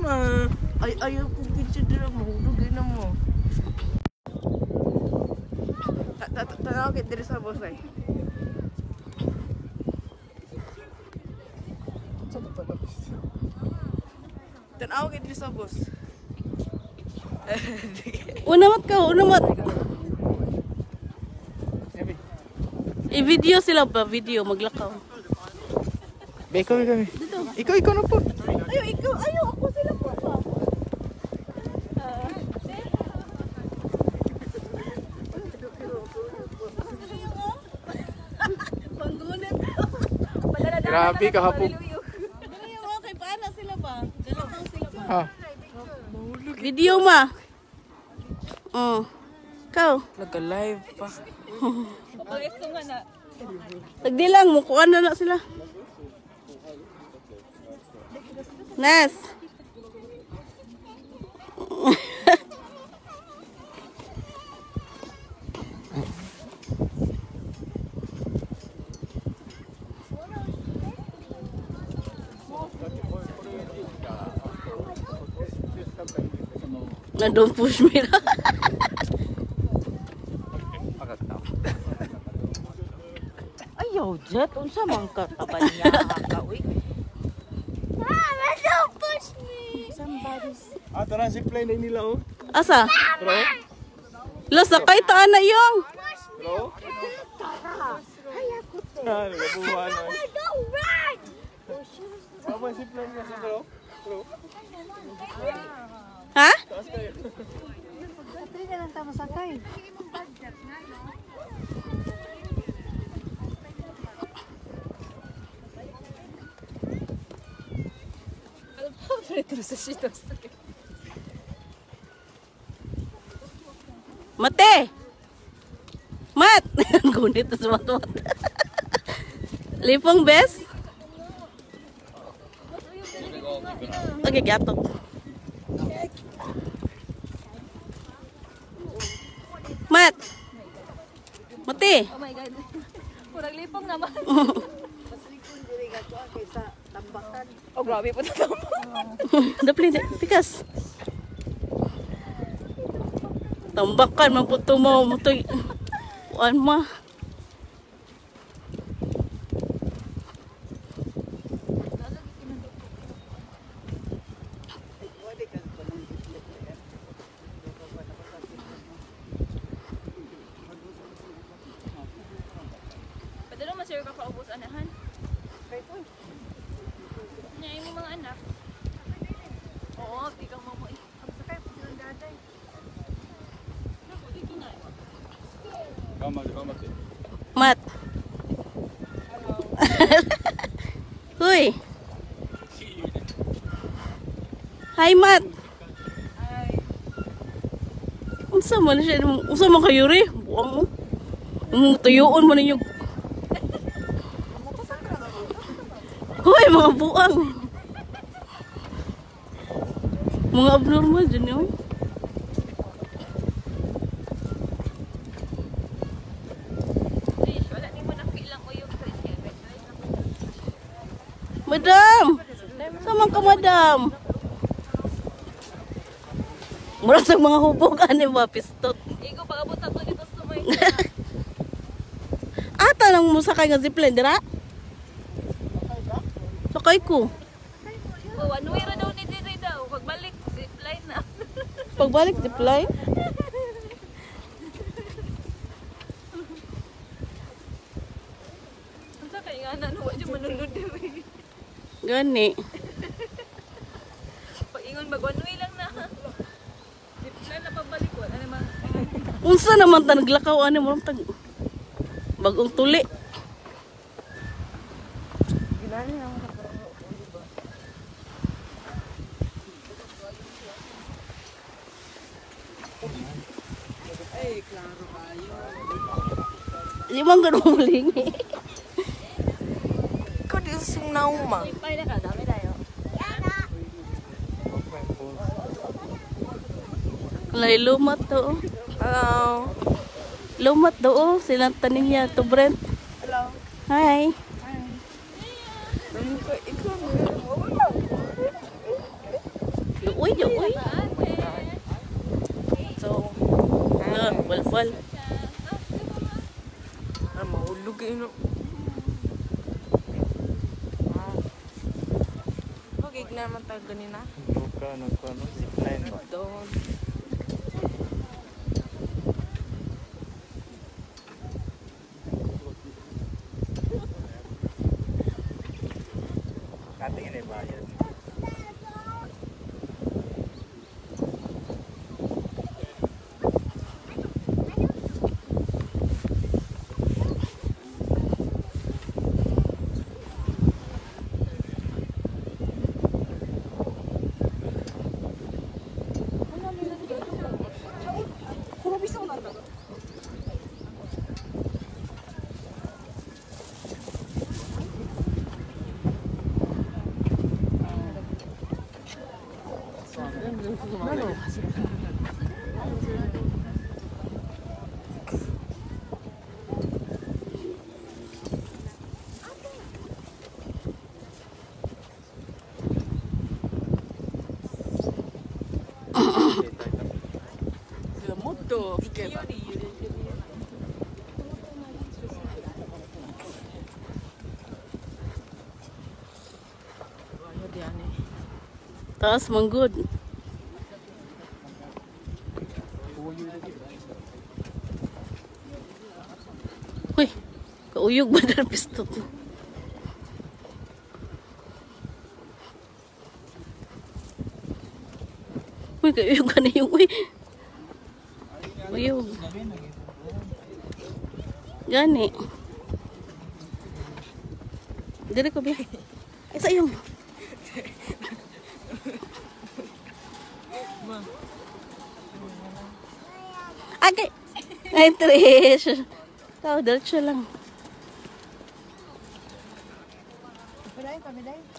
ma. Ay, ayaw kong kinsidera mo. Hulugin na mo. Tanaw kit diri sa boss ay. Tanaw kit diri sa boss. Unamat ka, unamat. I-video sila ba? Video, maglakaw. Ikaw na po. Ayaw, ako sila po ba? Panggunit. Grabe, kahapon. Okay, paano sila ba? Dalawang sila ba? Ha? Video ma. Oh. Kau. Nag-live pa. Tagdi lang mo kuan na sila. Nes. Na don't push me. Ayaw, Jet. Unsa man ka niya ka, uy. Don't push me! Somebody's... Tara si play na nila oh. Asa? Bro. Lo sakay ta na yung. Bro. Nagabuhan na. Don't run! Apa si play na sa bro? Bro. Ha? Katri na lang tama sakay. Mate! Mat! Gunit sa mat-mat. Lipong bes? Okay, gato. Mat! Mate! Oh my God. Kurang lipong naman. Oh, grabe po ito. Dapli, tikas. Tambakan, maputo mo. Mutoy. Kuan ma. Pwede naman sir ka paubos anahan. Ngayon mo mga anak. Oo, ikaw mo mo. Ang sakay po silang daday. Dito na. Mat. Huy. Hi, Mat. Unsa man siya? Unsa man kayo ri? Buang mo. Tuyuon mo ninyo. Hoy, mga buang. Mga abnormal dyan yun. Trish, wala ni mo na ilang uyog Trish. Madam! Samang ka, madam? Mura sa mga hubog, ano ba? Pistot. Igo, pag-abot ako dito sa tumay. Ata lang mo sakay nga zipline, dira? Sakay ko. Oh, one way ra daw ni Diri daw. Pagbalik, zipline na. Pagbalik, zipline? Ang sakay nga na, no, wadyo manunod Diri. Gani. Pag-ingon, one way lang na. Zipline na pagbalik, wala naman. Unsa naman ta naglakaw, ano mo? Bagong tuli. Ay, klaro kayo. Limang ganung lingi. Ikaw di sing nauma. Ipay na ka, dami tayo. Lay lumat to. Hello. Lumat do. Silang tanin niya to Brent. Hello. Hi. Uy, uy. So, Wal-wal. mahulog eh, no? Okay, naman tayo ganina. Zipline ba? Doon. Katingin ay bayad. Moto. Taas manggod. Uy, kauyog ba na pisto ko? Uy, kauyog ba na yung uy? Uyog. Gani. Dili ko biya. Ay, sayong. Okay. Ay, Trish. Ikaw, diretso lang.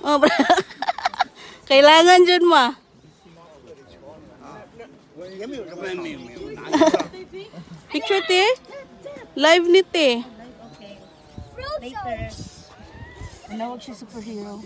Oh, kailangan dyan, ma. Picture, te. Live ni, te. Later. Manawag siya superhero.